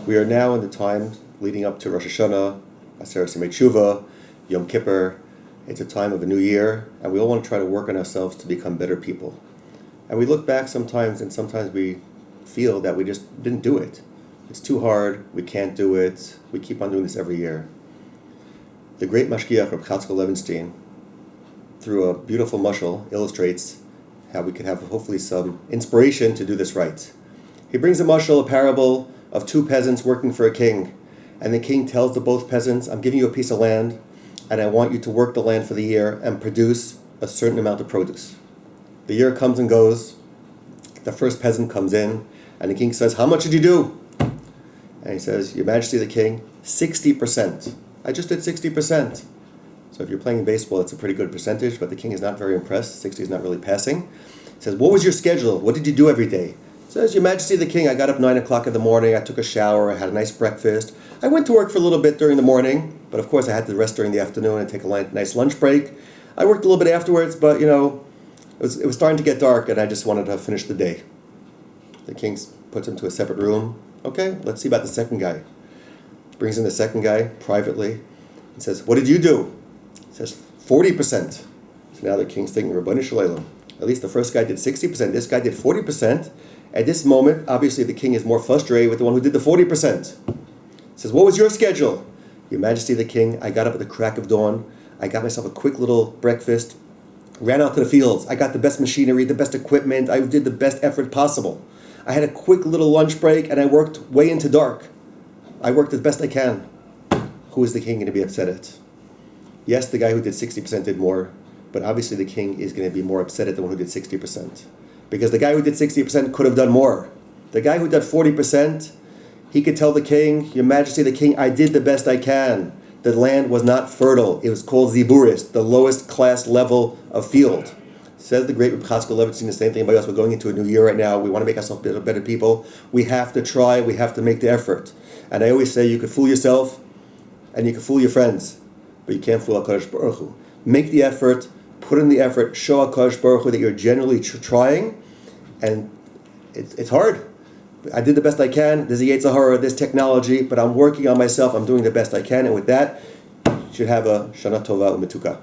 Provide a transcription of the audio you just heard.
We are now in the time leading up to Rosh Hashanah, Aseret Tshuva, Yom Kippur. It's a time of a new year, and we all want to try to work on ourselves to become better people. And we look back sometimes, and sometimes we feel that we just didn't do it. It's too hard, we can't do it, we keep on doing this every year. The great Mashgiach, Rabbi Levenstein, through a beautiful mashal, illustrates how we could have hopefully some inspiration to do this right. He brings a mashal, a parable of two peasants working for a king. And the king tells to both peasants, I'm giving you a piece of land, and I want you to work the land for the year and produce a certain amount of produce. The year comes and goes. The first peasant comes in, and the king says, how much did you do? And he says, Your Majesty the King, 60%. I just did 60%. So if you're playing baseball, it's a pretty good percentage, but the king is not very impressed. 60 is not really passing. He says, what was your schedule? What did you do every day? He says, Your Majesty the King, I got up 9 o'clock in the morning, I took a shower, I had a nice breakfast. I went to work for a little bit during the morning, but of course I had to rest during the afternoon and take a nice lunch break. I worked a little bit afterwards, but it was starting to get dark and I just wanted to finish the day. The king puts him to a separate room. Okay, let's see about the second guy. Brings in the second guy privately and says, what did you do? He says, 40%. So now the king's thinking, Rabbanu Shalom. At least the first guy did 60%. This guy did 40%. At this moment, obviously the king is more frustrated with the one who did the 40%. He says, what was your schedule? Your Majesty the King, I got up at the crack of dawn. I got myself a quick little breakfast. Ran out to the fields. I got the best machinery, the best equipment. I did the best effort possible. I had a quick little lunch break and I worked way into dark. I worked as best I can. Who is the king going to be upset at? Yes, the guy who did 60% did more, but obviously the king is going to be more upset at the one who did 60%. Because the guy who did 60% could have done more. The guy who did 40%, he could tell the king, Your Majesty the King, I did the best I can. The land was not fertile. It was called Ziburis, the lowest class level of field. Says the great Rabbi Levenstein the same thing about us. We're going into a new year right now. We want to make ourselves better people. We have to try. We have to make the effort. And I always say you can fool yourself and you can fool your friends, but you can't fool HaKadosh Baruch Hu. Make the effort. Put in the effort. Show HaKadosh Baruch Hu that you're genuinely trying. And it's hard. I did the best I can. There's a Yetzer Hara, there's technology, but I'm working on myself. I'm doing the best I can. And with that, you should have a Shana Tova U'Metuka.